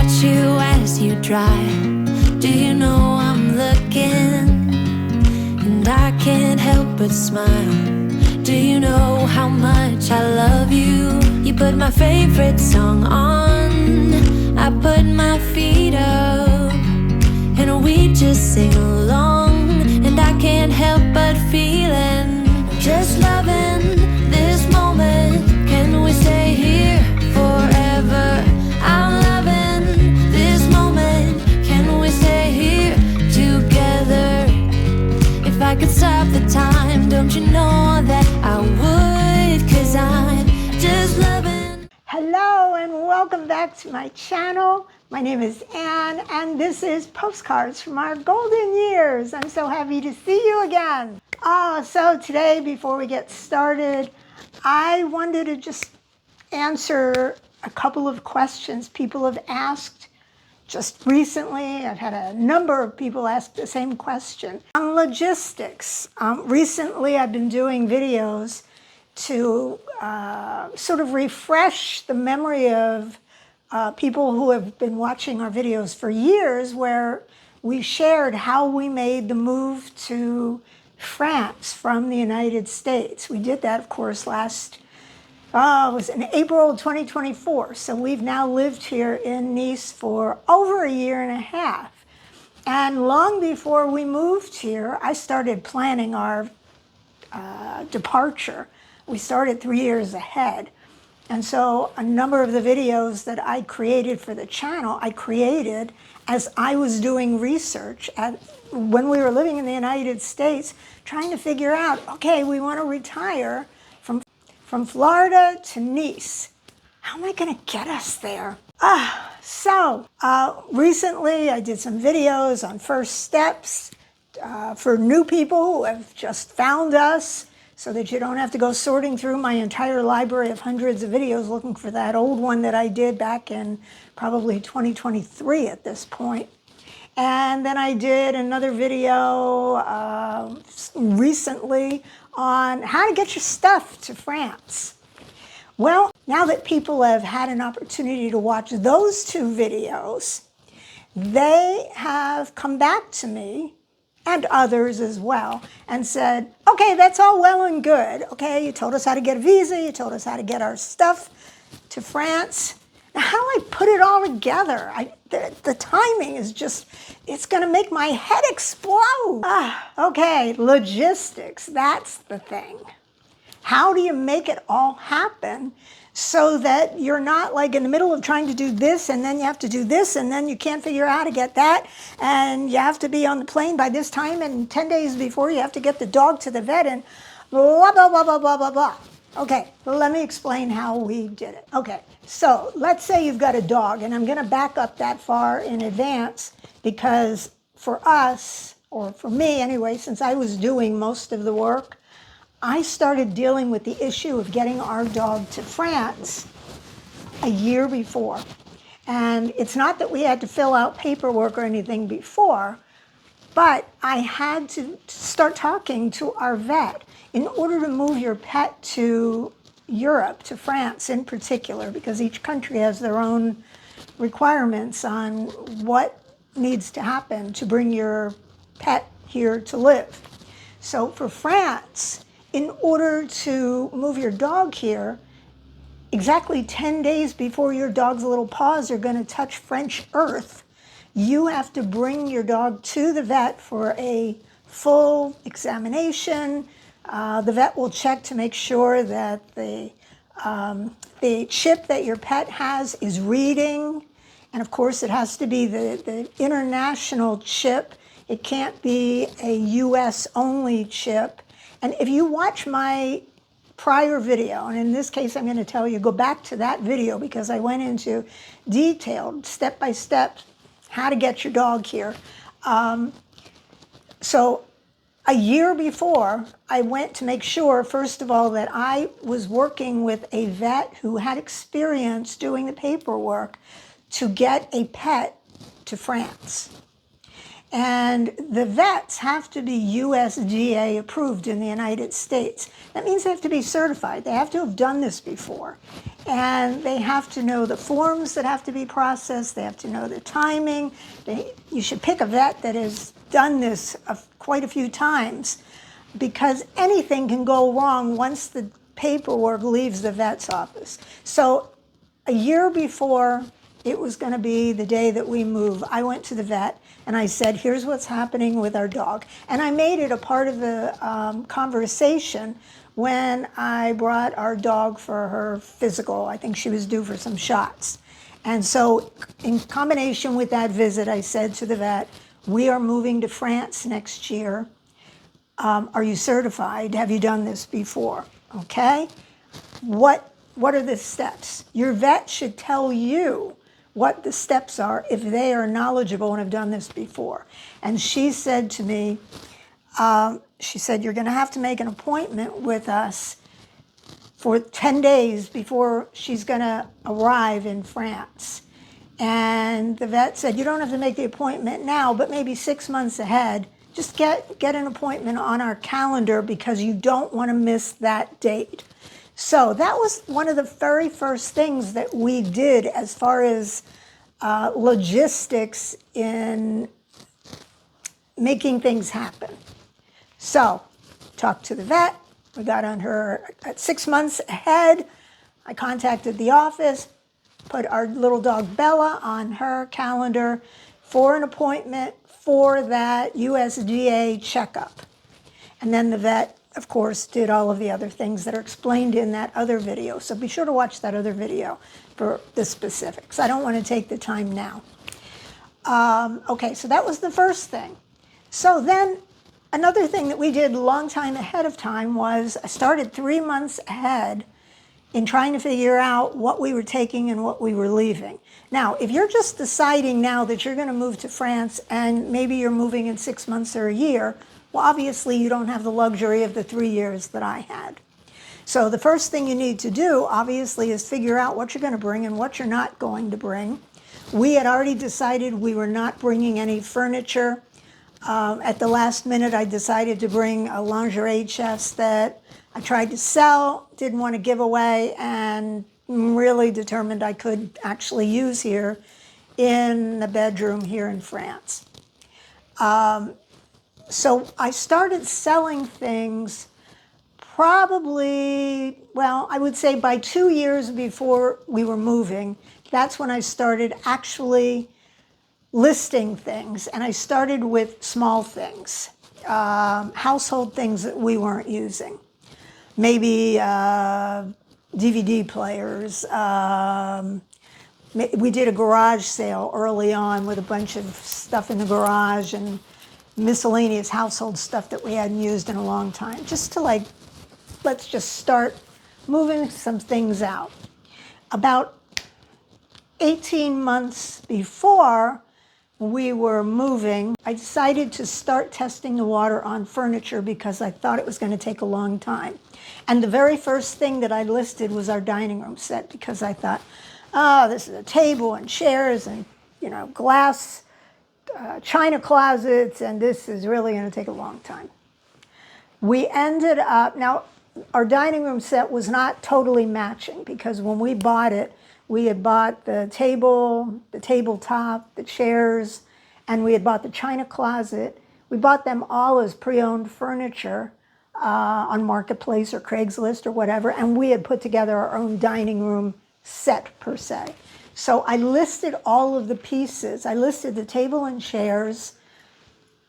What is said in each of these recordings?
watch you as you drive. Do you know I'm looking? And I can't help but smile. Do you know how much I love you? You put my favorite song on, I put my feet up, and we just sing along. And I can't help but feeling, just loving this moment. Can we stay here forever? I'm loving this moment. Can we stay here together? If I could stop the time, don't you know that I would? 'Cause I'm just loving. Hello and welcome back to my channel. My name is Anne and this is Postcards from Our Golden Years. I'm so happy to see you again. So today, before we get started, I wanted to just answer a couple of questions people have asked just recently. I've had a number of people ask the same question on logistics. Recently, I've been doing videos to sort of refresh the memory of people who have been watching our videos for years, where we shared how we made the move to France from the United States. We did that, of course, it was in April 2024. So we've now lived here in Nice for over a year and a half. And long before we moved here, I started planning our departure. We started 3 years ahead. And so a number of the videos that I created for the channel, I created as I was doing research when we were living in the United States, trying to figure out, okay, we want to retire from Florida to Nice. How am I going to get us there? Recently I did some videos on first steps for new people who have just found us, so that you don't have to go sorting through my entire library of hundreds of videos looking for that old one that I did back in probably 2023 at this point. And then I did another video recently on how to get your stuff to France. Well, now that people have had an opportunity to watch those two videos, they have come back to me, and others as well, and said, okay, that's all well and good. Okay, you told us how to get a visa, you told us how to get our stuff to France. Now, how do I put it all together? The timing is just, it's gonna make my head explode. Okay, logistics, that's the thing. How do you make it all happen so that you're not like in the middle of trying to do this, and then you have to do this, and then you can't figure out how to get that, and you have to be on the plane by this time, and 10 days before you have to get the dog to the vet, and blah, blah, blah, blah, blah, blah, blah. Okay, let me explain how we did it. Okay, so let's say you've got a dog, and I'm gonna back up that far in advance because for us, or for me anyway, since I was doing most of the work, I started dealing with the issue of getting our dog to France a year before. And it's not that we had to fill out paperwork or anything before, but I had to start talking to our vet. In order to move your pet to Europe, to France in particular, because each country has their own requirements on what needs to happen to bring your pet here to live. So for France, in order to move your dog here, exactly 10 days before your dog's little paws are going to touch French earth, you have to bring your dog to the vet for a full examination. The vet will check to make sure that the chip that your pet has is reading. And of course, it has to be the international chip. It can't be a US only chip. And if you watch my prior video, and in this case I'm going to tell you, go back to that video because I went into detailed, step-by-step, how to get your dog here. So a year before, I went to make sure, first of all, that I was working with a vet who had experience doing the paperwork to get a pet to France. And the vets have to be USDA approved in the United States. That means they have to be certified. They have to have done this before. And they have to know the forms that have to be processed. They have to know the timing. You should pick a vet that has done this quite a few times, because anything can go wrong once the paperwork leaves the vet's office. So a year before it was going to be the day that we move, I went to the vet and I said, here's what's happening with our dog. And I made it a part of the conversation when I brought our dog for her physical. I think she was due for some shots. And so in combination with that visit, I said to the vet, we are moving to France next year. Are you certified? Have you done this before? Okay. What are the steps? Your vet should tell you what the steps are if they are knowledgeable and have done this before. And she said to me, she said, you're going to have to make an appointment with us for 10 days before she's going to arrive in France. And the vet said, you don't have to make the appointment now, but maybe 6 months ahead. Just get an appointment on our calendar because you don't want to miss that date. So that was one of the very first things that we did as far as logistics in making things happen. So talked to the vet. We got on her at 6 months ahead. I contacted the office, put our little dog Bella on her calendar for an appointment for that USDA checkup. And then the vet, of course, did all of the other things that are explained in that other video. So be sure to watch that other video for the specifics. I don't want to take the time now. Okay, so that was the first thing. So then another thing that we did a long time ahead of time was I started 3 months ahead in trying to figure out what we were taking and what we were leaving. Now, if you're just deciding now that you're going to move to France and maybe you're moving in 6 months or a year, well, obviously you don't have the luxury of the 3 years that I had. So the first thing you need to do, obviously, is figure out what you're going to bring and what you're not going to bring. We had already decided we were not bringing any furniture. At the last minute, I decided to bring a lingerie chest that I tried to sell, didn't want to give away, and really determined I could actually use here in the bedroom here in France. So I started selling things probably, well, I would say by 2 years before we were moving. That's when I started actually listing things, and I started with small things, household things that we weren't using. Maybe DVD players. We did a garage sale early on with a bunch of stuff in the garage and miscellaneous household stuff that we hadn't used in a long time, just to let's just start moving some things out. About 18 months before we were moving, I decided to start testing the water on furniture because I thought it was going to take a long time. And the very first thing that I listed was our dining room set because I thought, oh, this is a table and chairs and, glass, china closets, and this is really going to take a long time. We ended up, now our dining room set was not totally matching because when we bought it, we had bought the table, the tabletop, the chairs, and we had bought the china closet. We bought them all as pre-owned furniture on Marketplace or Craigslist or whatever, and we had put together our own dining room set per se. So I listed all of the pieces. I listed the table and chairs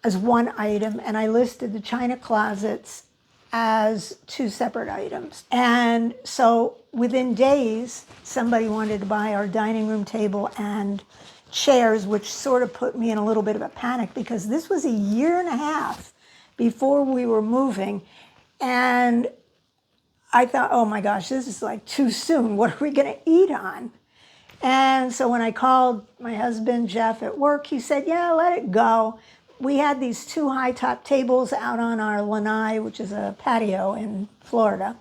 as one item, and I listed the china closets as 2 separate items. And so within days, somebody wanted to buy our dining room table and chairs, which sort of put me in a little bit of a panic because this was a year and a half before we were moving. And I thought, oh my gosh, this is like too soon. What are we going to eat on? And so when I called my husband, Jeff, at work, he said, yeah, let it go. We had these 2 high-top tables out on our lanai, which is a patio in Florida.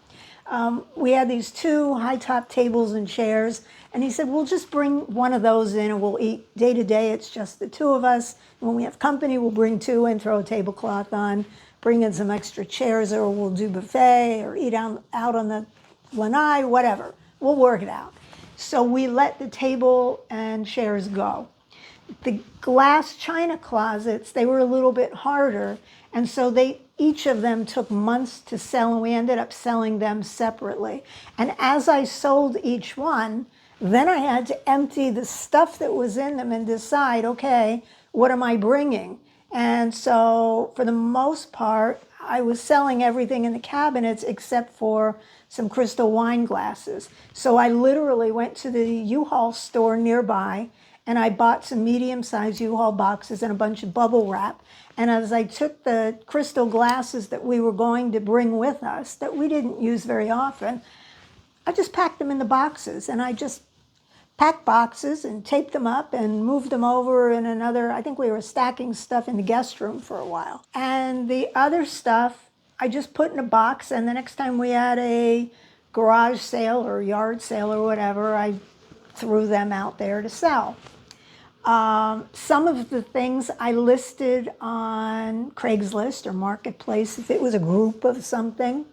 we had these 2 high-top tables and chairs, and he said, we'll just bring one of those in and we'll eat day to day. It's just the 2 of us. When we have company, we'll bring 2 and throw a tablecloth on, bring in some extra chairs, or we'll do buffet or eat out on the lanai, whatever. We'll work it out. So we let the table and chairs go. The glass china closets, they were a little bit harder, and so each of them took months to sell, and we ended up selling them separately. And as I sold each one, then I had to empty the stuff that was in them and decide, okay, what am I bringing? And so for the most part, I was selling everything in the cabinets except for some crystal wine glasses. So I literally went to the U-Haul store nearby, and I bought some medium-sized U-Haul boxes and a bunch of bubble wrap. And as I took the crystal glasses that we were going to bring with us, that we didn't use very often, I just packed them in the boxes, and I just packed boxes and taped them up and moved them over in another, I think we were stacking stuff in the guest room for a while. And the other stuff, I just put in a box, and the next time we had a garage sale or yard sale or whatever, I threw them out there to sell. Some of the things I listed on Craigslist or Marketplace if it was a group of something.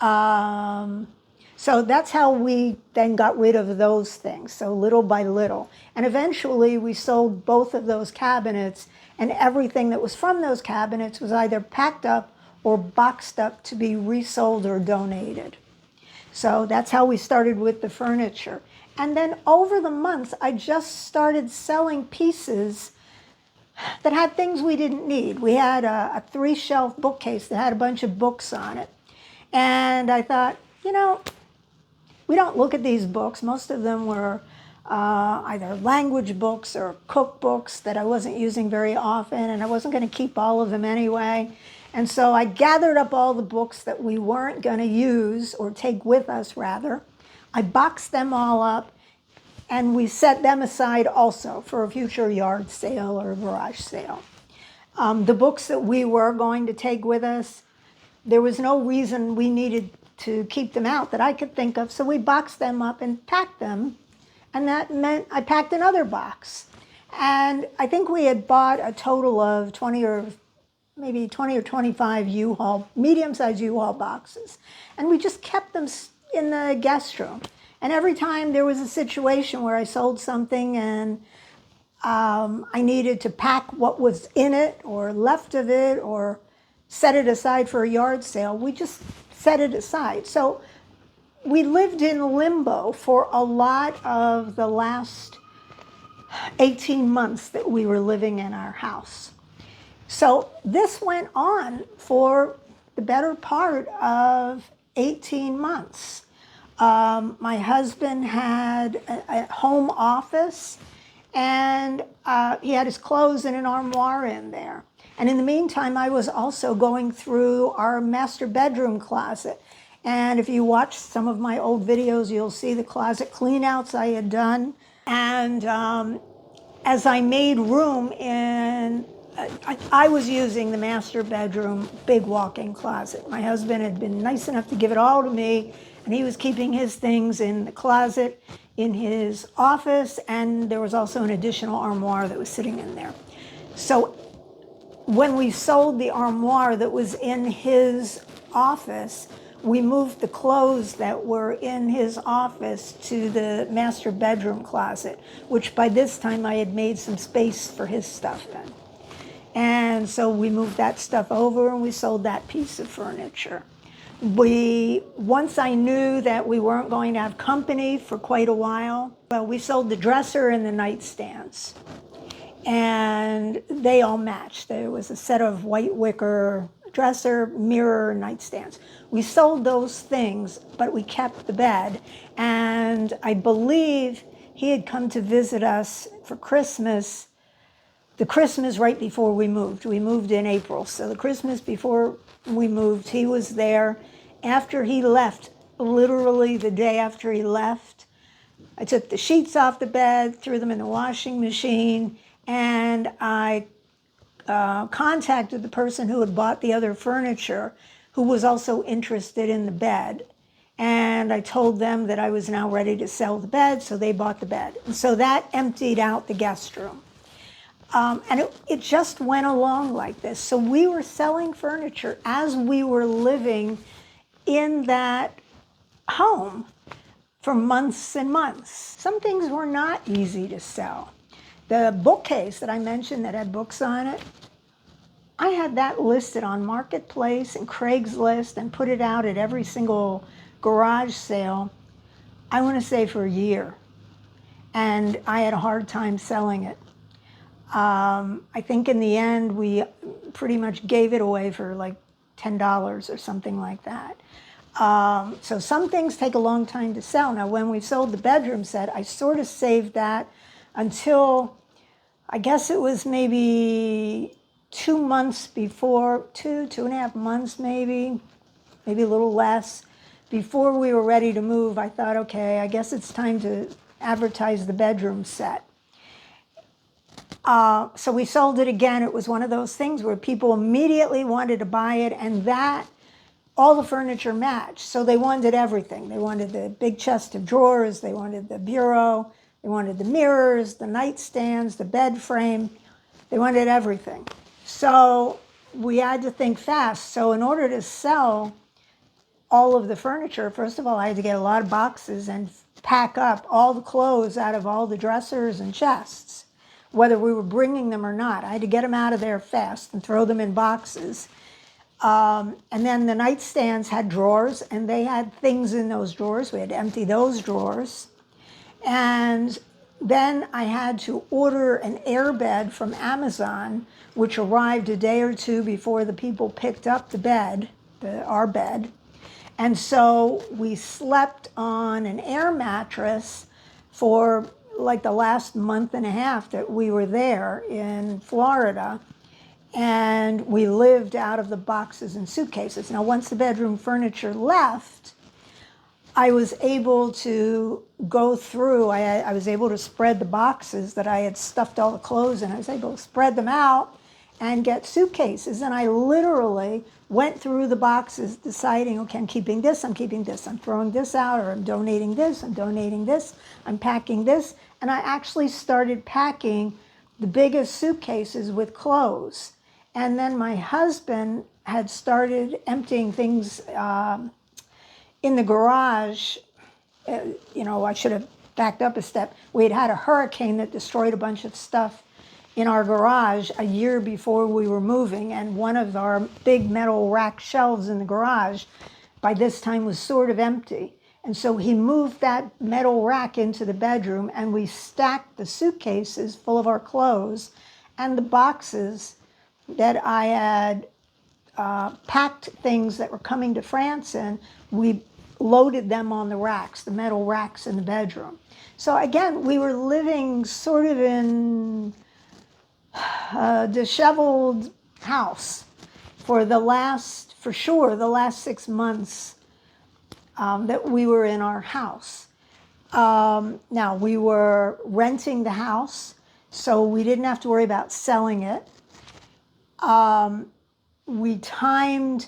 So that's how we then got rid of those things, so little by little. And eventually we sold both of those cabinets, and everything that was from those cabinets was either packed up or boxed up to be resold or donated. So that's how we started with the furniture. And then over the months, I just started selling pieces that had things we didn't need. We had a 3-shelf bookcase that had a bunch of books on it. And I thought, you know, we don't look at these books. Most of them were either language books or cookbooks that I wasn't using very often, and I wasn't going to keep all of them anyway. And so I gathered up all the books that we weren't going to use, or take with us rather. I boxed them all up, and we set them aside also for a future yard sale or garage sale. The books that we were going to take with us, there was no reason we needed to keep them out that I could think of, so we boxed them up and packed them, and that meant I packed another box. And I think we had bought a total of 20 or 25 U-Haul, medium-sized U-Haul boxes, and we just kept them in the guest room. And every time there was a situation where I sold something and I needed to pack what was in it or left of it or set it aside for a yard sale, we just set it aside. So we lived in limbo for a lot of the last 18 months that we were living in our house. So this went on for the better part of 18 months. My husband had a home office, and he had his clothes in an armoire in there. And in the meantime, I was also going through our master bedroom closet. And if you watch some of my old videos, you'll see the closet cleanouts I had done. And as I made room in, I was using the master bedroom big walk-in closet. My husband had been nice enough to give it all to me, and he was keeping his things in the closet in his office, and there was also an additional armoire that was sitting in there. So when we sold the armoire that was in his office, we moved the clothes that were in his office to the master bedroom closet, which by this time I had made some space for his stuff in. And so we moved that stuff over and we sold that piece of furniture. Once I knew that we weren't going to have company for quite a while, well, we sold the dresser and the nightstands. And they all matched. There was a set of white wicker dresser, mirror, nightstands. We sold those things, but we kept the bed. And I believe he had come to visit us for Christmas, the Christmas right before we moved. We moved in April. So the Christmas before we moved, he was there. After he left, literally the day after he left, I took the sheets off the bed, threw them in the washing machine, and I contacted the person who had bought the other furniture, who was also interested in the bed. And I told them that I was now ready to sell the bed, so they bought the bed. And so that emptied out the guest room. And it just went along like this. So we were selling furniture as we were living in that home for months and months. Some things were not easy to sell. The bookcase that I mentioned that had books on it, I had that listed on Marketplace and Craigslist and put it out at every single garage sale, I want to say for a year. And I had a hard time selling it. I think in the end, we pretty much gave it away for like $10 or something like that. So some things take a long time to sell. Now, when we sold the bedroom set, I sort of saved that until, I guess it was maybe 2 months before, two and a half months maybe a little less, before we were ready to move. I thought, okay, I guess it's time to advertise the bedroom set. So we sold it again. It was one of those things where people immediately wanted to buy it, and that all the furniture matched. So they wanted everything. They wanted the big chest of drawers, they wanted the bureau, they wanted the mirrors, the nightstands, the bed frame. They wanted everything. So we had to think fast. So in order to sell all of the furniture, first of all, I had to get a lot of boxes and pack up all the clothes out of all the dressers and chests, whether we were bringing them or not. I had to get them out of there fast and throw them in boxes. And then the nightstands had drawers, and they had things in those drawers. We had to empty those drawers. And then I had to order an airbed from Amazon, which arrived a day or two before the people picked up the bed, our bed. And so we slept on an air mattress for like the last month and a half that we were there in Florida. And we lived out of the boxes and suitcases. Now, once the bedroom furniture left, I was able to go through, I was able to spread the boxes that I had stuffed all the clothes in. I was able to spread them out and get suitcases. And I literally went through the boxes deciding, okay, I'm keeping this, I'm throwing this out, or I'm donating this, I'm packing this. And I actually started packing the biggest suitcases with clothes. And then my husband had started emptying things in the garage. I should have backed up a step. We had had a hurricane that destroyed a bunch of stuff in our garage a year before we were moving, and one of our big metal rack shelves in the garage by this time was sort of empty. And so he moved that metal rack into the bedroom, and we stacked the suitcases full of our clothes and the boxes that I had packed things that were coming to France in. We loaded them on the racks, the metal racks in the bedroom. So again, we were living sort of in a disheveled house for sure the last 6 months that we were in our house. Now, we were renting the house, so we didn't have to worry about selling it. We timed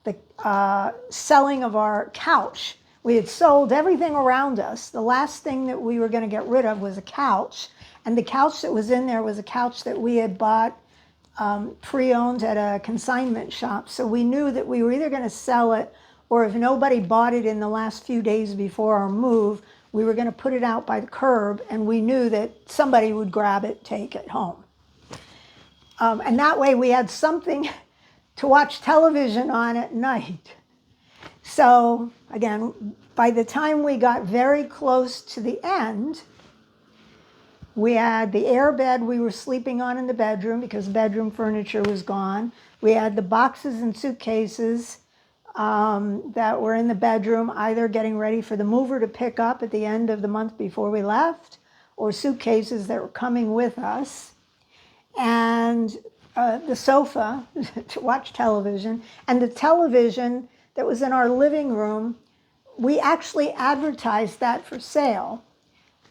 the selling of our couch. We had sold everything around us. The last thing that we were going to get rid of was a couch. And the couch that was in there was a couch that we had bought pre-owned at a consignment shop. So we knew that we were either going to sell it, or if nobody bought it in the last few days before our move, we were going to put it out by the curb, and we knew that somebody would grab it, take it home. And that way we had something to watch television on at night. So again, by the time we got very close to the end, we had the airbed we were sleeping on in the bedroom because bedroom furniture was gone. We had the boxes and suitcases that were in the bedroom, either getting ready for the mover to pick up at the end of the month before we left, or suitcases that were coming with us. And the sofa to watch television, and the television that was in our living room, we actually advertised that for sale.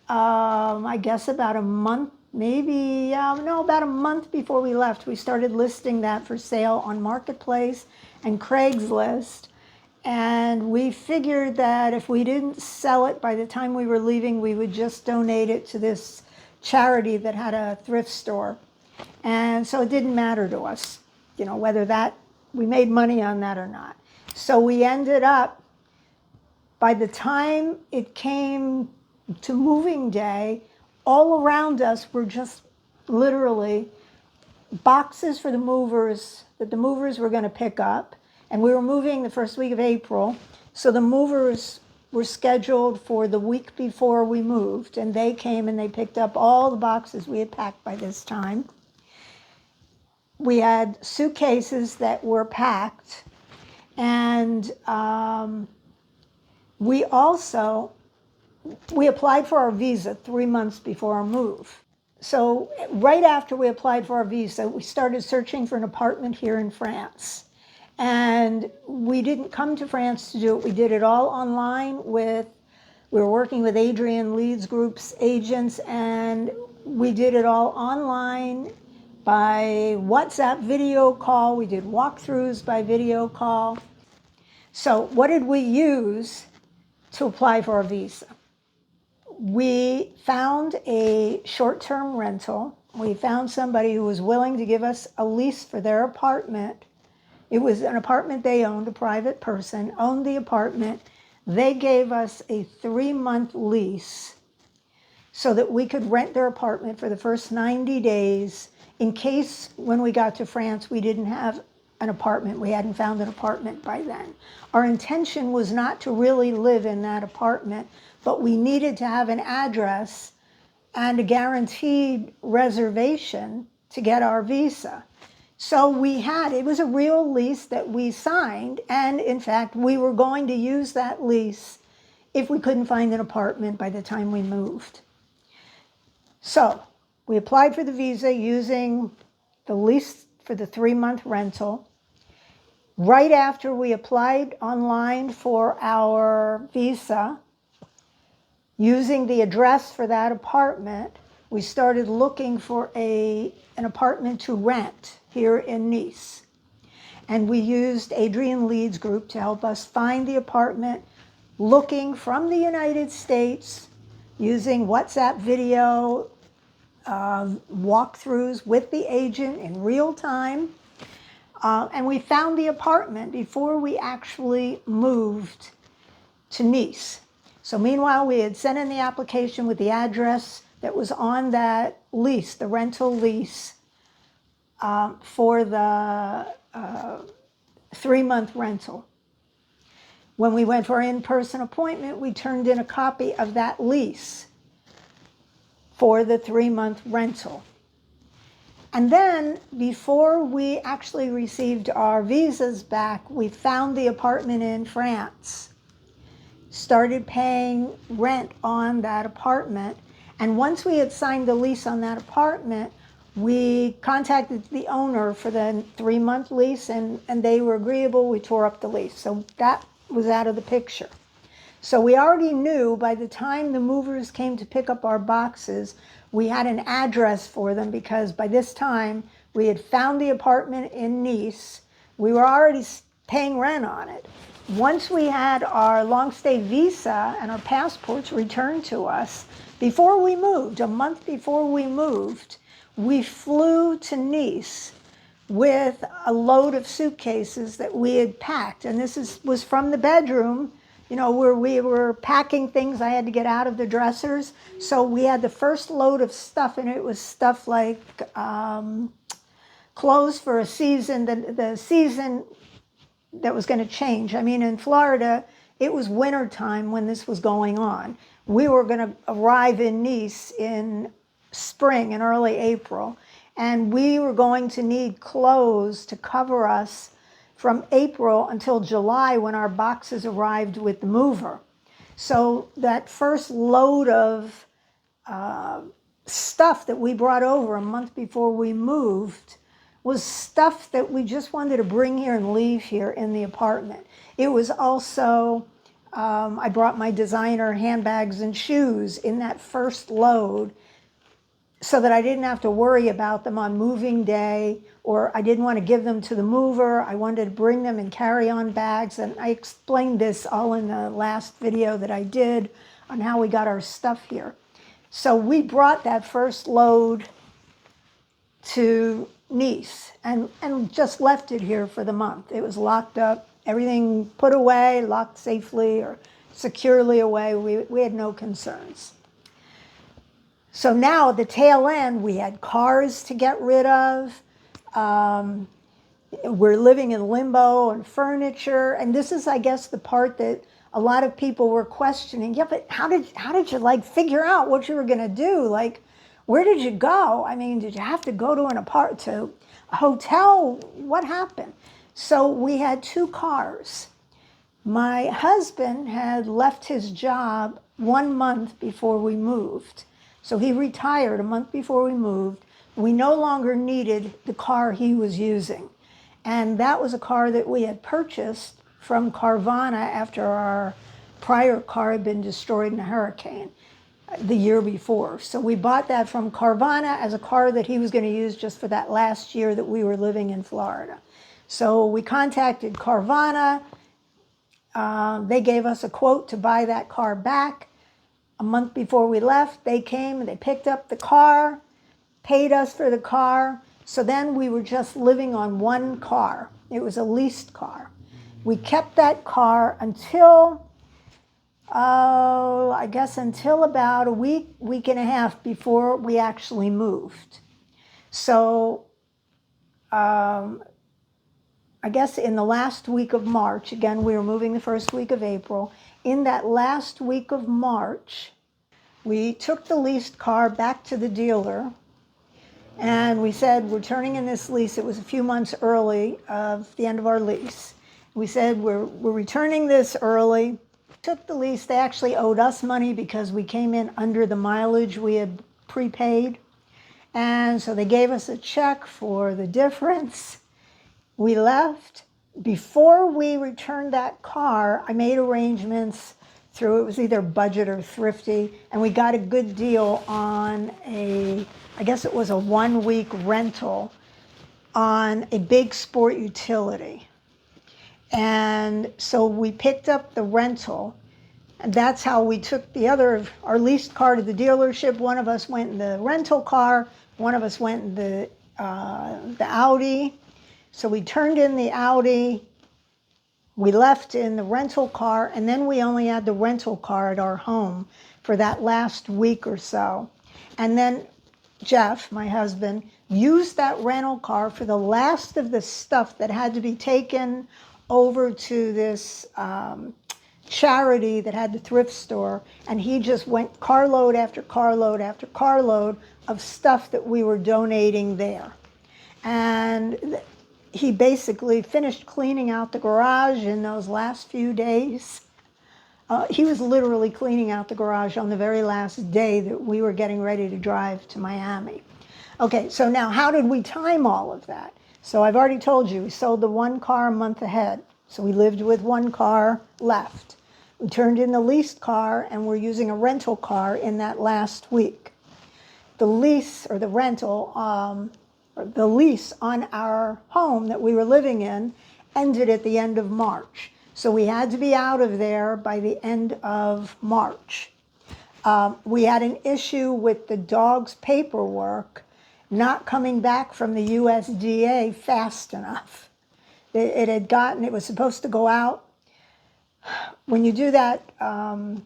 I guess about a month, about a month before we left, we started listing that for sale on Marketplace and Craigslist. And we figured that if we didn't sell it by the time we were leaving, we would just donate it to this charity that had a thrift store. And so it didn't matter to us, you know, whether that we made money on that or not. So we ended up, by the time it came to moving day, all around us were just literally boxes for the movers that the movers were going to pick up. And we were moving the first week of April. So the movers were scheduled for the week before we moved. And they came and they picked up all the boxes we had packed by this time. We had suitcases that were packed. And we applied for our visa 3 months before our move. So right after we applied for our visa, we started searching for an apartment here in France. And we didn't come to France to do it. We did it all online we were working with Adrian Leeds Group's agents, and we did it all online by WhatsApp video call. We did walkthroughs by video call. So what did we use to apply for our visa? We found a short-term rental. We found somebody who was willing to give us a lease for their apartment. It was an apartment they owned, a private person owned the apartment. They gave us a 3-month lease so that we could rent their apartment for the first 90 days in case when we got to France we didn't have an apartment. We hadn't found an apartment by then. Our intention was not to really live in that apartment, but we needed to have an address and a guaranteed reservation to get our visa. So it was a real lease that we signed, and in fact, we were going to use that lease if we couldn't find an apartment by the time we moved. So we applied for the visa using the lease for the 3-month rental. Right after we applied online for our visa, using the address for that apartment, we started looking for an apartment to rent here in Nice. And we used Adrian Leeds Group to help us find the apartment, looking from the United States, using WhatsApp video, walkthroughs with the agent in real time. And we found the apartment before we actually moved to Nice. So meanwhile, we had sent in the application with the address that was on that lease, the rental lease, for the 3-month rental. When we went for our in-person appointment, we turned in a copy of that lease for the 3-month rental. And then, before we actually received our visas back, we found the apartment in France, started paying rent on that apartment, and once we had signed the lease on that apartment, we contacted the owner for the 3-month lease, and they were agreeable. We tore up the lease. So that was out of the picture. So we already knew by the time the movers came to pick up our boxes, we had an address for them, because by this time we had found the apartment in Nice. We were already paying rent on it. Once we had our long stay visa and our passports returned to us, before we moved, a month before we moved, we flew to Nice with a load of suitcases that we had packed. And this was from the bedroom, you know, where we were packing things I had to get out of the dressers. So we had the first load of stuff, and it was stuff like clothes for a season, the season that was going to change. I mean, in Florida, it was winter time when this was going on. We were going to arrive in Nice in spring, in early April, and we were going to need clothes to cover us from April until July, when our boxes arrived with the mover. So that first load of stuff that we brought over a month before we moved was stuff that we just wanted to bring here and leave here in the apartment. It was also, I brought my designer handbags and shoes in that first load so that I didn't have to worry about them on moving day, or I didn't want to give them to the mover. I wanted to bring them in carry-on bags, and I explained this all in the last video that I did on how we got our stuff here. So we brought that first load to Nice and just left it here for the month. It was locked up, everything put away, locked safely or securely away. We had no concerns. So now at the tail end, we had cars to get rid of. We're living in limbo and furniture. And this is, I guess, the part that a lot of people were questioning. Yeah, but how did you like figure out what you were going to do? Like, where did you go? I mean, did you have to go to to a hotel? What happened? So we had 2 cars. My husband had left his job 1 month before we moved. So he retired a month before we moved. We no longer needed the car he was using. And that was a car that we had purchased from Carvana after our prior car had been destroyed in a hurricane the year before. So we bought that from Carvana as a car that he was going to use just for that last year that we were living in Florida. So we contacted Carvana. They gave us a quote to buy that car back. A month before we left, they came and they picked up the car, paid us for the car. So then we were just living on 1 car. It was a leased car. We kept that car until, I guess until about a week and a half before we actually moved. So I guess in the last week of March, again, we were moving the first week of April. In that last week of March, we took the leased car back to the dealer, and we said, we're turning in this lease. It was a few months early of the end of our lease. We said, we're returning this early. Took the lease. They actually owed us money because we came in under the mileage we had prepaid. And so they gave us a check for the difference. We left. Before we returned that car, I made arrangements through, it was either Budget or Thrifty, and we got a good deal on I guess it was a 1-week rental on a big sport utility. And so we picked up the rental, and that's how we took our leased car to the dealership. One of us went in the rental car, one of us went in the Audi. So we turned in the Audi, we left in the rental car, and then we only had the rental car at our home for that last week or so. And then Jeff, my husband, used that rental car for the last of the stuff that had to be taken over to this charity that had the thrift store, and he just went carload after carload after carload of stuff that we were donating there. And he basically finished cleaning out the garage in those last few days. He was literally cleaning out the garage on the very last day that we were getting ready to drive to Miami. Okay, so now how did we time all of that? So I've already told you, we sold the 1 car a month ahead. So we lived with 1 car left. We turned in the leased car, and we're using a rental car in that last week. The lease or the rental, the lease on our home that we were living in ended at the end of March. So we had to be out of there by the end of March. We had an issue with the dog's paperwork not coming back from the USDA fast enough. It was supposed to go out. When you do that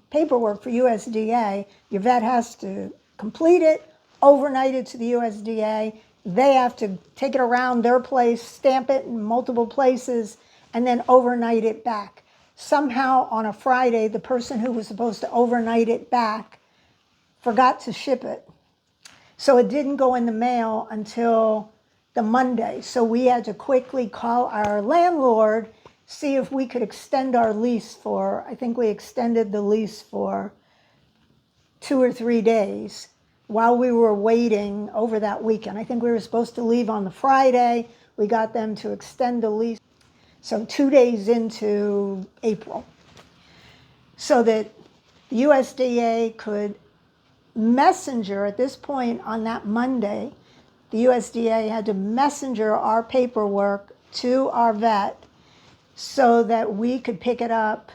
paperwork for USDA, your vet has to complete it, overnight it to the USDA. They have to take it around their place, stamp it in multiple places, and then overnight it back. Somehow on a Friday, the person who was supposed to overnight it back forgot to ship it. So it didn't go in the mail until the Monday. So we had to quickly call our landlord, see if we could extend our lease for, I think we extended the lease for 2 or 3 days while we were waiting over that weekend. I think we were supposed to leave on the Friday. We got them to extend the lease. So 2 days into April, so that the USDA could messenger at this point on that Monday. The USDA had to messenger our paperwork to our vet so that we could pick it up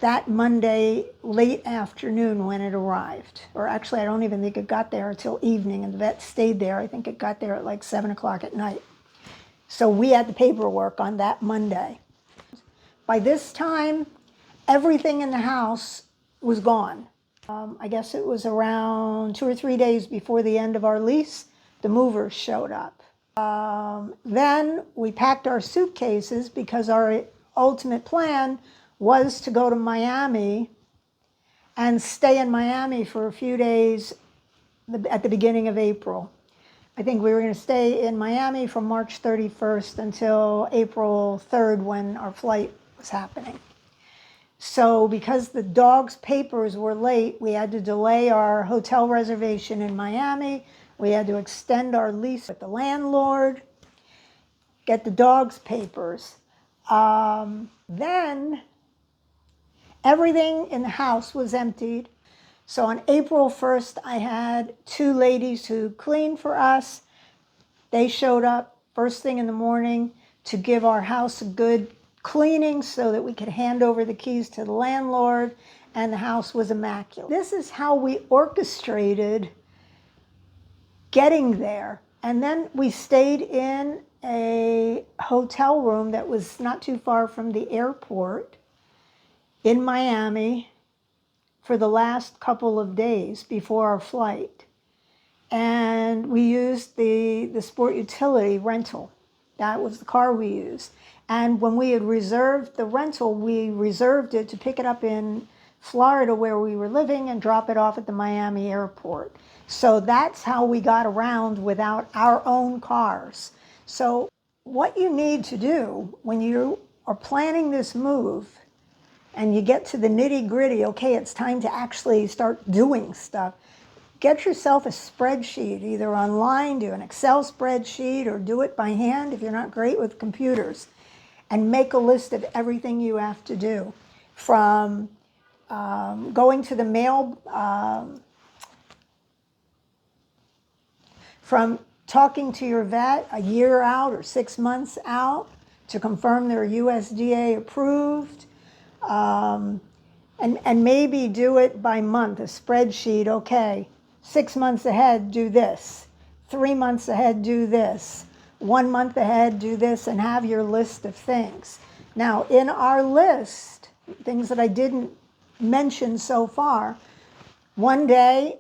that Monday late afternoon when it arrived. Or actually, I don't even think it got there until evening, and the vet stayed there. I think it got there at like 7 o'clock at night. So we had the paperwork on that Monday. By this time, everything in the house was gone. I guess it was around 2 or 3 days before the end of our lease, the movers showed up. Then we packed our suitcases because our ultimate plan was to go to Miami and stay in Miami for a few days at the beginning of April. I think we were going to stay in Miami from March 31st until April 3rd when our flight was happening. So because the dog's papers were late, we had to delay our hotel reservation in Miami. We had to extend our lease with the landlord, get the dog's papers. Then everything in the house was emptied. So on April 1st, I had 2 ladies who cleaned for us. They showed up first thing in the morning to give our house a good cleaning so that we could hand over the keys to the landlord, and the house was immaculate. This is how we orchestrated getting there. And then we stayed in a hotel room that was not too far from the airport in Miami for the last couple of days before our flight. And we used the sport utility rental. That was the car we used. And when we had reserved the rental, we reserved it to pick it up in Florida where we were living and drop it off at the Miami airport. So that's how we got around without our own cars. So what you need to do when you are planning this move and you get to the nitty-gritty, okay, it's time to actually start doing stuff, get yourself a spreadsheet, either online, do an Excel spreadsheet, or do it by hand if you're not great with computers, and make a list of everything you have to do, from going to the mail, from talking to your vet a year out or 6 months out to confirm they're USDA approved, and maybe do it by month, a spreadsheet. Okay, 6 months ahead, do this. 3 months ahead, do this. 1 month ahead, do this, and have your list of things. Now, in our list, things that I didn't mention so far, one day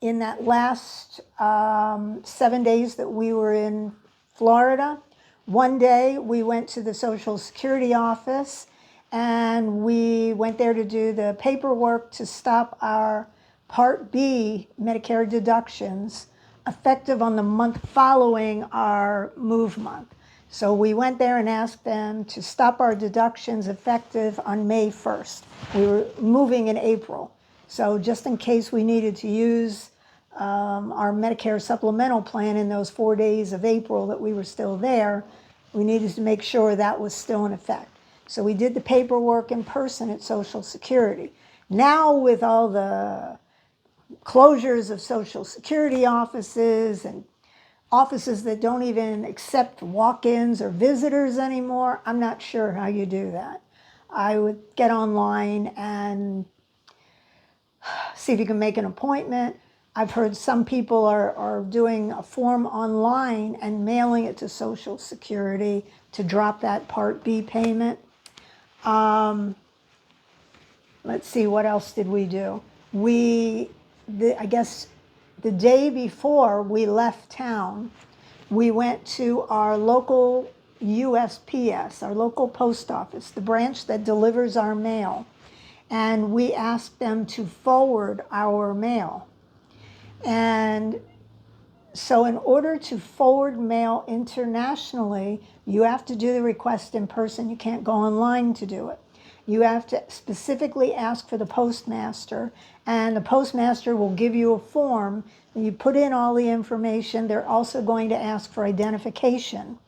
in that last 7 days that we were in Florida, one day we went to the Social Security office and we went there to do the paperwork to stop our Part B Medicare deductions effective on the month following our move month. So we went there and asked them to stop our deductions effective on May 1st. We were moving in April. So just in case we needed to use our Medicare supplemental plan in those 4 days of April that we were still there, we needed to make sure that was still in effect. So we did the paperwork in person at Social Security. Now with all the closures of Social Security offices and offices that don't even accept walk-ins or visitors anymore, I'm not sure how you do that. I would get online and see if you can make an appointment. I've heard some people are doing a form online and mailing it to Social Security to drop that Part B payment. Let's see, what else did we do? I guess the day before we left town, we went to our local USPS, our local post office, the branch that delivers our mail, and we asked them to forward our mail. And so in order to forward mail internationally, you have to do the request in person. You can't go online to do it. You have to specifically ask for the postmaster, and the postmaster will give you a form, and you put in all the information. They're also going to ask for identification.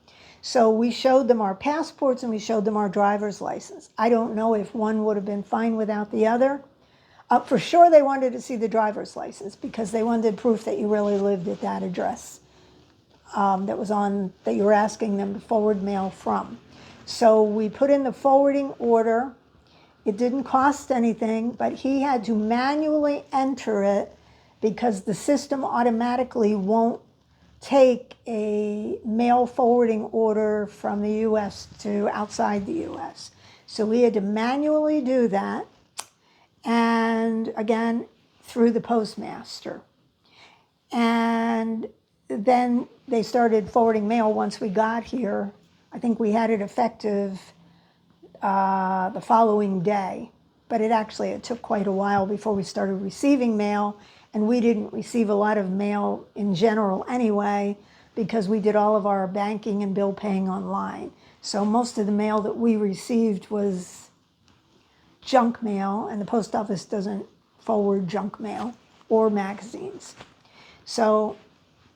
So we showed them our passports and we showed them our driver's license. I don't know if one would have been fine without the other. For sure they wanted to see the driver's license because they wanted proof that you really lived at that address that you were asking them to forward mail from. So we put in the forwarding order. It didn't cost anything, but he had to manually enter it because the system automatically won't take a mail forwarding order from the U.S. to outside the U.S. So we had to manually do that, and again, through the postmaster. And then they started forwarding mail once we got here. I think we had it effective the following day, but it took quite a while before we started receiving mail, and we didn't receive a lot of mail in general anyway because we did all of our banking and bill paying online. So most of the mail that we received was junk mail, and the post office doesn't forward junk mail or magazines. So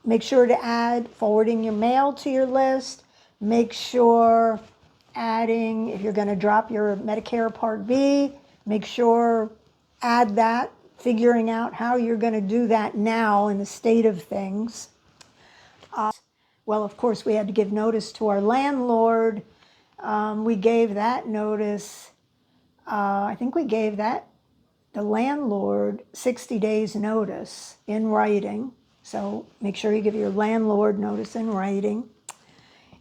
make sure to add forwarding your mail to your list. Make sure adding, if you're going to drop your Medicare Part B, make sure add that, figuring out how you're going to do that now in the state of things. Well, of course, we had to give notice to our landlord. We gave that notice. I think we gave the landlord 60 days notice in writing. So make sure you give your landlord notice in writing.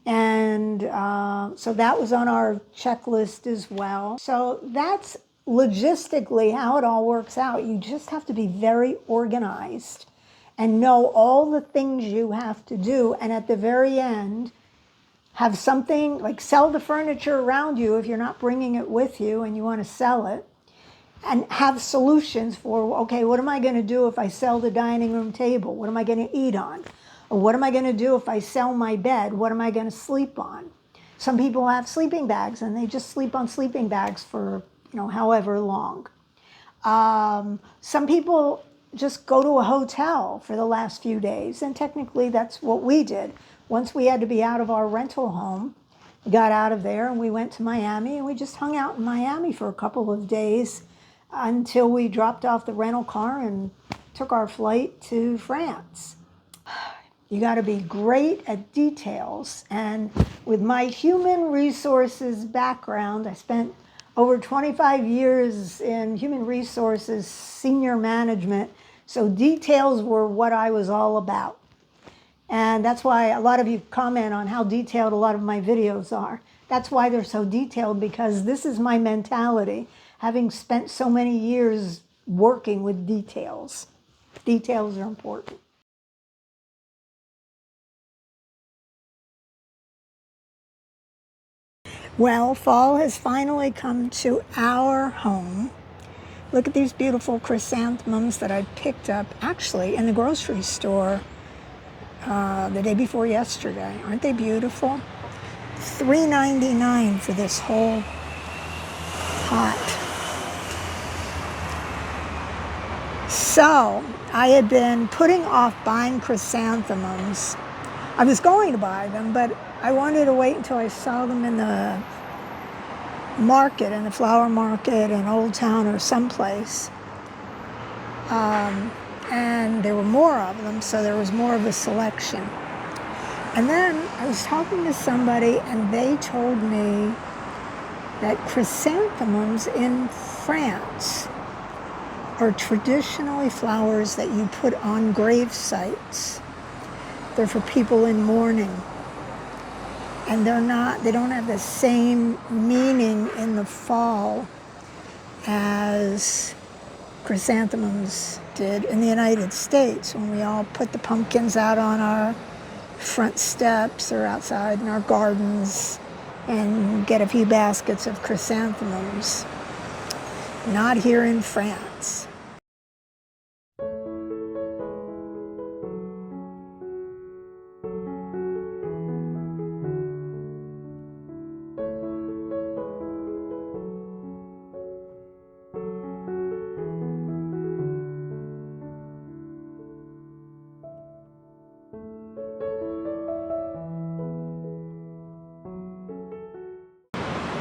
And so that was on our checklist as well. So that's logistically how it all works out. You just have to be very organized and know all the things you have to do. And at the very end, have something like sell the furniture around you if you're not bringing it with you and you want to sell it. And have solutions for, okay, what am I going to do if I sell the dining room table? What am I going to eat on? Or what am I going to do if I sell my bed? What am I going to sleep on? Some people have sleeping bags and they just sleep on sleeping bags for, however long. Some people just go to a hotel for the last few days, and technically that's what we did. Once we had to be out of our rental home, we got out of there and we went to Miami, and we just hung out in Miami for a couple of days until we dropped off the rental car and took our flight to France. You got to be great at details. And with my human resources background, I spent over 25 years in human resources, senior management. So details were what I was all about. And that's why a lot of you comment on how detailed a lot of my videos are. That's why they're so detailed, because this is my mentality, having spent so many years working with details. Details are important. Well, fall has finally come to our home. Look at these beautiful chrysanthemums that I picked up actually in the grocery store the day before yesterday. Aren't they beautiful? $3.99 for this whole pot. So I had been putting off buying chrysanthemums. I was going to buy them, but I wanted to wait until I saw them in the market, in the flower market in Old Town or someplace. And there were more of them, so there was more of a selection. And then I was talking to somebody, and they told me that chrysanthemums in France are traditionally flowers that you put on grave sites. They're for people in mourning. And they don't have the same meaning in the fall as chrysanthemums did in the United States, when we all put the pumpkins out on our front steps or outside in our gardens and get a few baskets of chrysanthemums. Not here in France.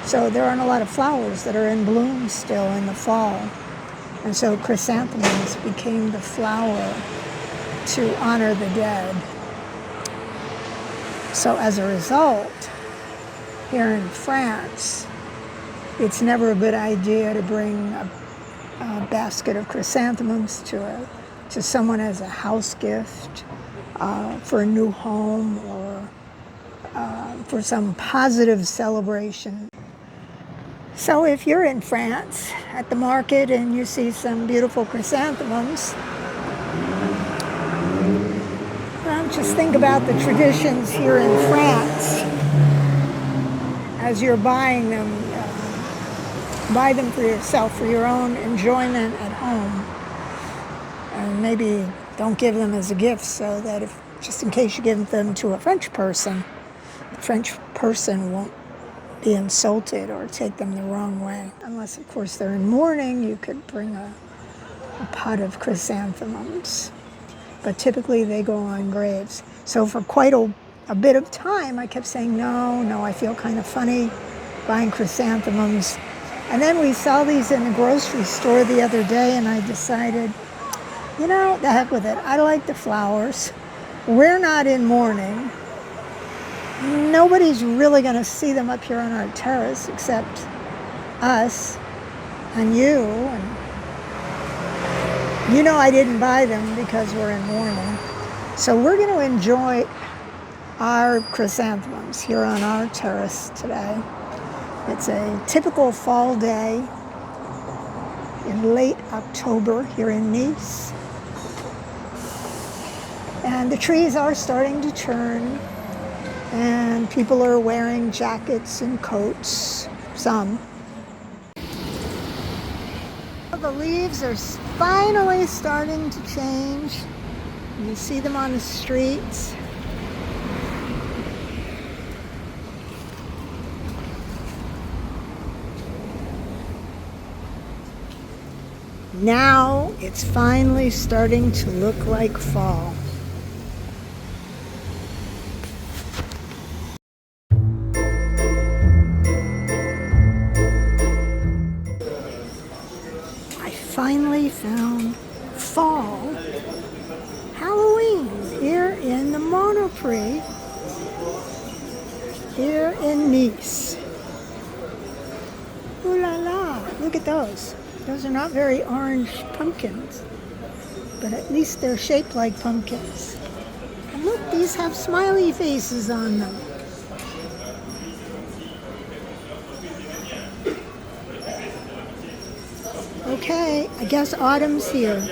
So there aren't a lot of flowers that are in bloom still in the fall. And so chrysanthemums became the flower to honor the dead. So as a result, here in France, it's never a good idea to bring a basket of chrysanthemums to someone as a house gift, for a new home, or for some positive celebration. So if you're in France at the market and you see some beautiful chrysanthemums, just think about the traditions here in France as you're buying them. Buy them for yourself, for your own enjoyment at home. And maybe don't give them as a gift, so that if, just in case you give them to a French person, the French person won't be insulted or take them the wrong way. Unless, of course, they're in mourning, you could bring a pot of chrysanthemums. But typically they go on graves. So for quite a bit of time, I kept saying, no, I feel kind of funny buying chrysanthemums. And then we saw these in the grocery store the other day, and I decided, the heck with it. I like the flowers. We're not in mourning. Nobody's really going to see them up here on our terrace except us and you. And I didn't buy them because we're in mourning. So we're going to enjoy our chrysanthemums here on our terrace today. It's a typical fall day in late October here in Nice. And the trees are starting to turn, and people are wearing jackets and coats, some. The leaves are finally starting to change. You see them on the streets. Now it's finally starting to look like fall. I finally found fall Halloween here in the Monoprix here in Nice. Ooh la la, look at those. Those are not very orange pumpkins, but at least they're shaped like pumpkins. And look, these have smiley faces on them. Okay, I guess autumn's here.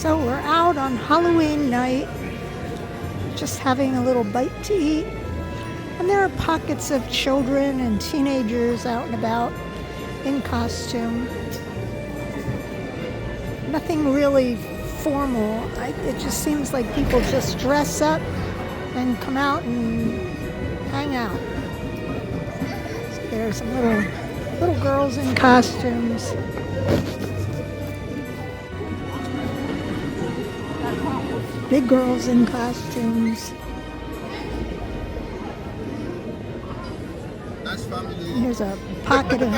So we're out on Halloween night, just having a little bite to eat. And there are pockets of children and teenagers out and about in costume. Nothing really formal. It just seems like people just dress up and come out and hang out. So there's some little girls in costumes. Big girls in costumes. Nice family. Here's a pocket of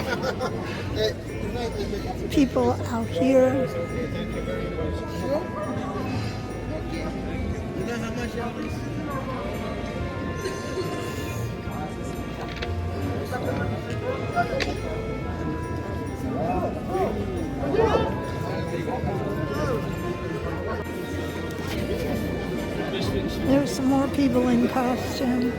people out here. There's some more people in costume.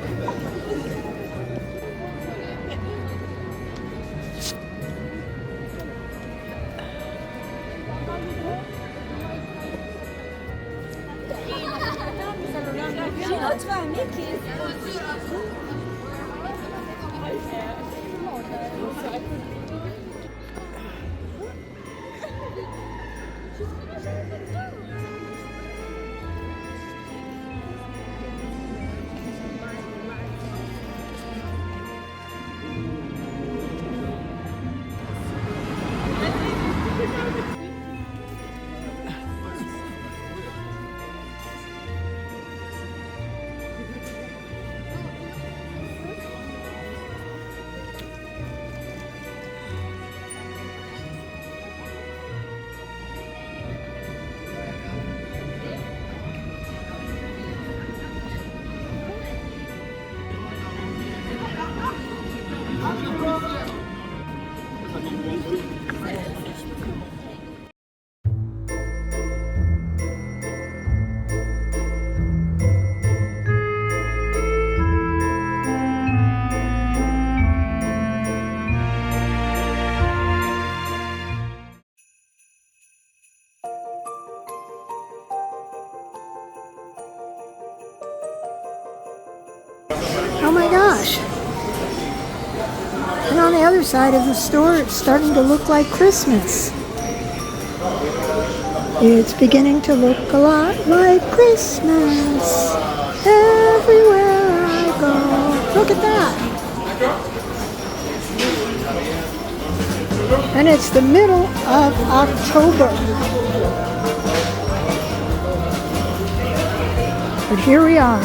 Oh my gosh. And on the other side of the store, it's starting to look like Christmas. It's beginning to look a lot like Christmas everywhere I go. Look at that. And it's the middle of October. But here we are.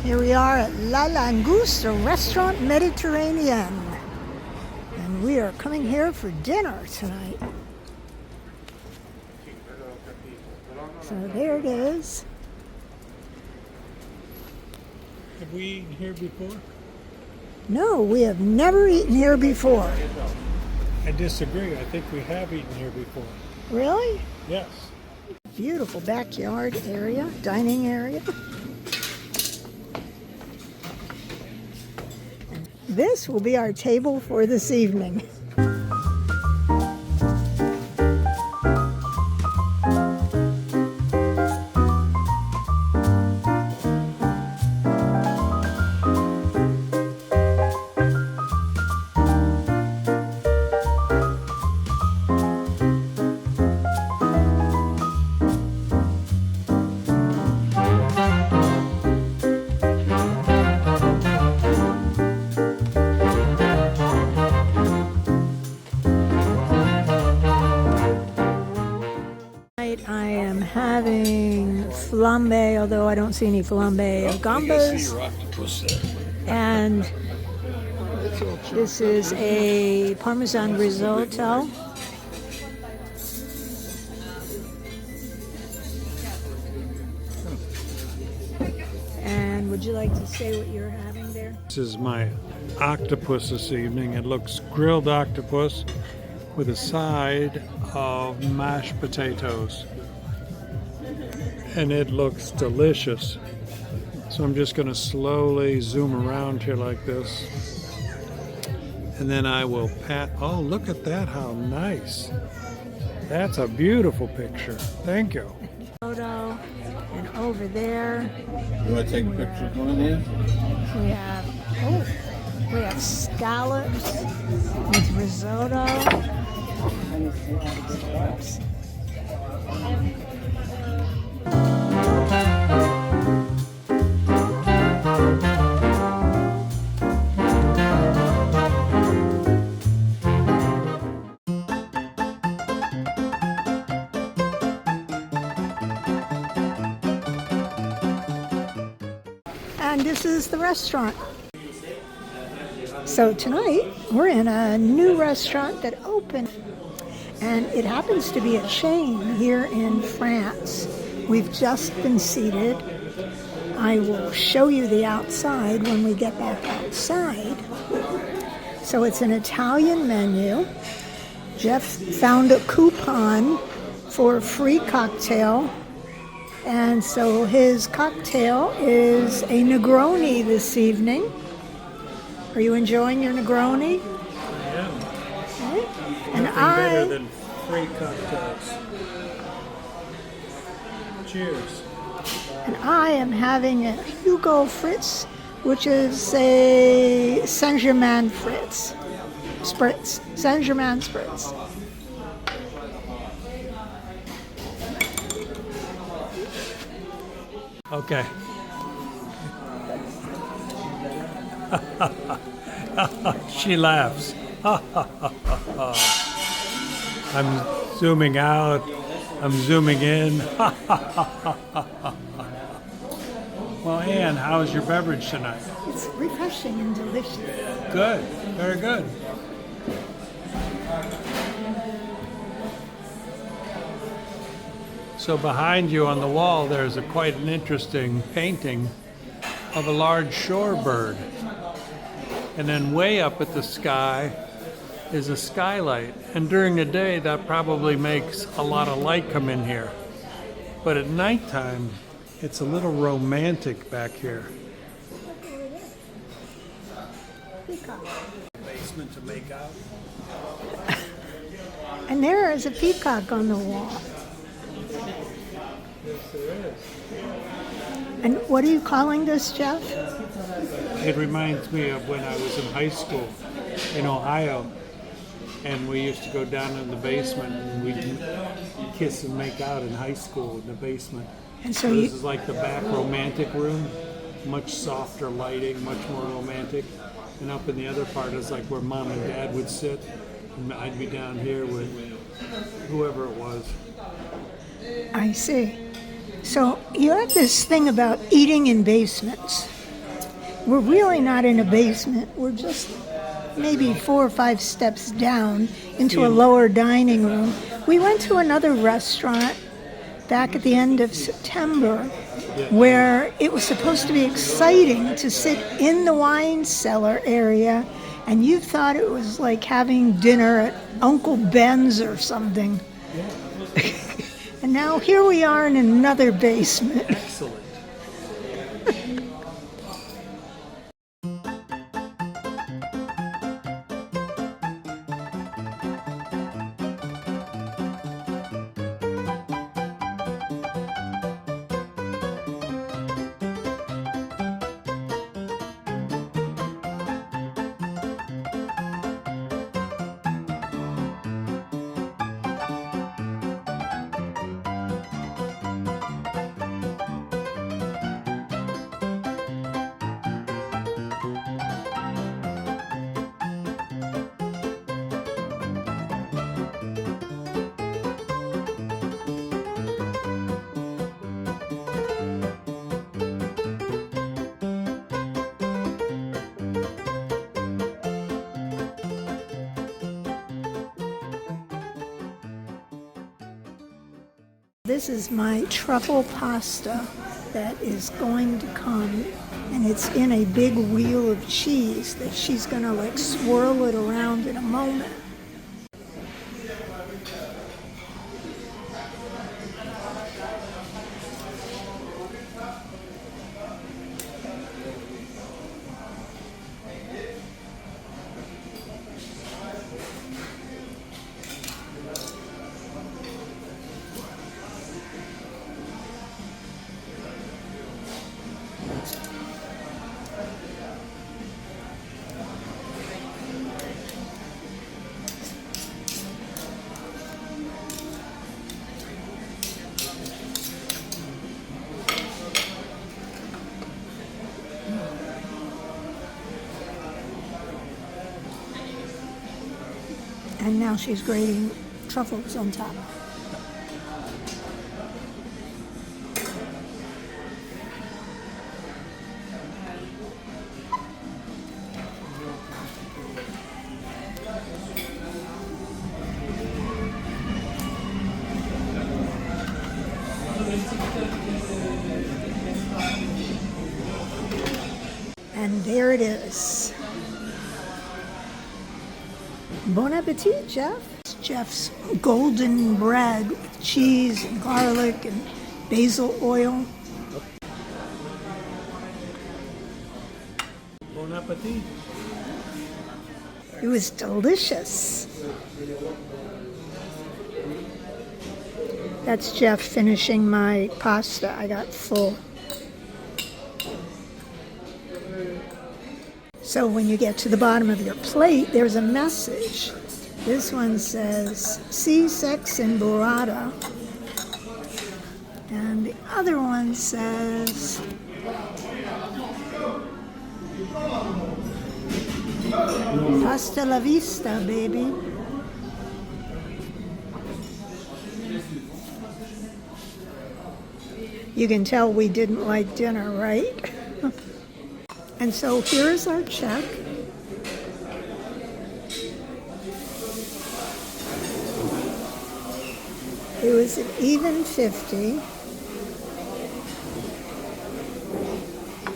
Here we are at La Langouste, a restaurant Mediterranean. And we are coming here for dinner tonight. So there it is. Have we eaten here before? No, we have never eaten here before. I disagree. I think we have eaten here before. Really? Yes. Beautiful backyard area, dining area. And this will be our table for this evening. I am having flambe, although I don't see any flambe gambas. And this is a Parmesan risotto. And would you like to say what you're having there? This is my octopus this evening. It looks grilled octopus with a side of mashed potatoes. And it looks delicious. So I'm just going to slowly zoom around here like this. And then I will pat. Oh, look at that. How nice. That's a beautiful picture. Thank you. Photo. And over there, You want to take a picture of one of these? we have scallops with risotto. Oops. restaurant. So tonight, we're in a new restaurant that opened, and it happens to be a chain here in France. We've just been seated. I will show you the outside when we get back outside. So it's an Italian menu. Jeff found a coupon for a free cocktail. And so his cocktail is a Negroni this evening. Are you enjoying your Negroni? I am. Okay. And Nothing better than free cocktails. Cheers. And I am having a Hugo Fritz, which is a Saint-Germain Fritz. Spritz. Saint-Germain Spritz. Okay. She laughs. I'm zooming out. I'm zooming in. Well, Ann, how's your beverage tonight? It's refreshing and delicious. Good. Very good. So behind you on the wall, there's quite an interesting painting of a large shorebird. And then way up at the sky is a skylight. And during the day, that probably makes a lot of light come in here. But at nighttime, it's a little romantic back here. Basement to make out. And there is a peacock on the wall. Yes, there is. And what are you calling this, Jeff? It reminds me of when I was in high school in Ohio, and we used to go down in the basement and we'd kiss and make out in high school in the basement. And so This is like the back romantic room, much softer lighting, much more romantic. And up in the other part is like where Mom and Dad would sit, and I'd be down here with whoever it was. I see. So you have this thing about eating in basements. We're really not in a basement. We're just maybe 4 or 5 steps down into a lower dining room. We went to another restaurant back at the end of September where it was supposed to be exciting to sit in the wine cellar area, and you thought it was like having dinner at Uncle Ben's or something. And now here we are in another basement. Excellent. This is my truffle pasta that is going to come, and it's in a big wheel of cheese that she's going to like swirl it around in a moment. And now she's grating truffles on top. And there it is. Bon appetit, Jeff. Jeff's golden bread with cheese and garlic and basil oil. Bon appetit. It was delicious. That's Jeff finishing my pasta. I got full. So when you get to the bottom of your plate, there's a message. This one says, "See sex in burrata." And the other one says, "Hasta la vista, baby." You can tell we didn't like dinner, right? And so here's our check. It was an even 50.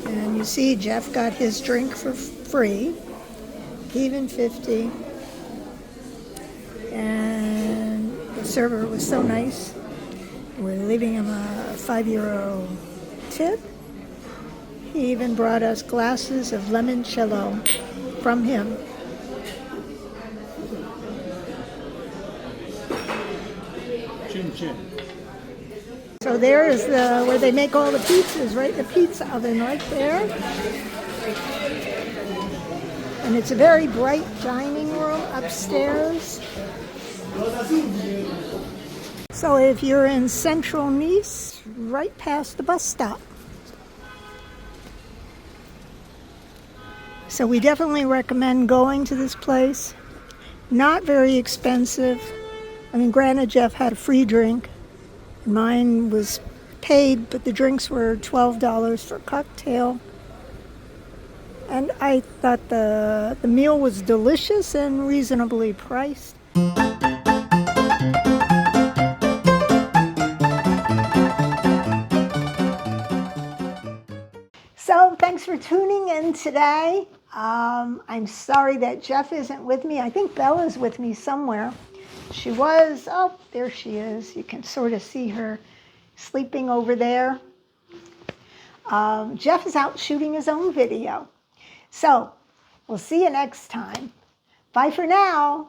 And you see Jeff got his drink for free. Even 50. And the server was so nice. We're leaving him a €5 tip. He even brought us glasses of limoncello from him. Chin chin. So there is where they make all the pizzas, right? The pizza oven right there. And it's a very bright dining room upstairs. So if you're in central Nice, right past the bus stop. So we definitely recommend going to this place. Not very expensive. I mean, granted, Jeff had a free drink. Mine was paid, but the drinks were $12 for a cocktail. And I thought the meal was delicious and reasonably priced. So thanks for tuning in today. I'm sorry that Jeff isn't with me. I think Bella's with me somewhere. She was, oh, there she is. You can sort of see her sleeping over there. Jeff is out shooting his own video. So we'll see you next time. Bye for now.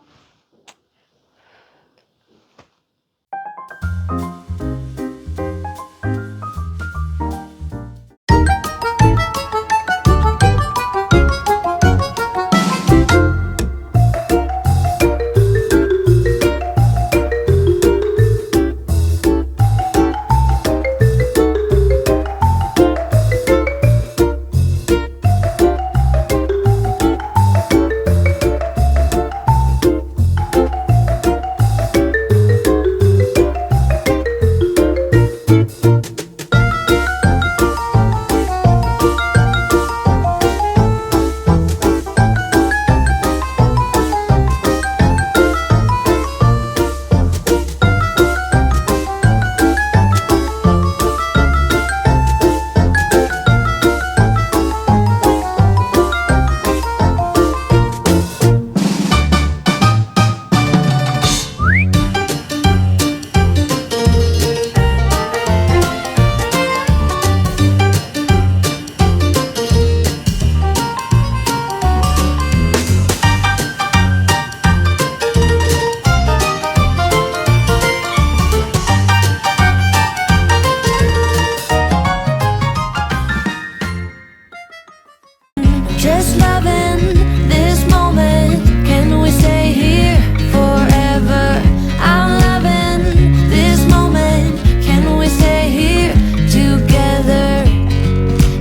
Just loving this moment. Can we stay here forever? I'm loving this moment. Can we stay here together?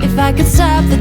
If I could stop the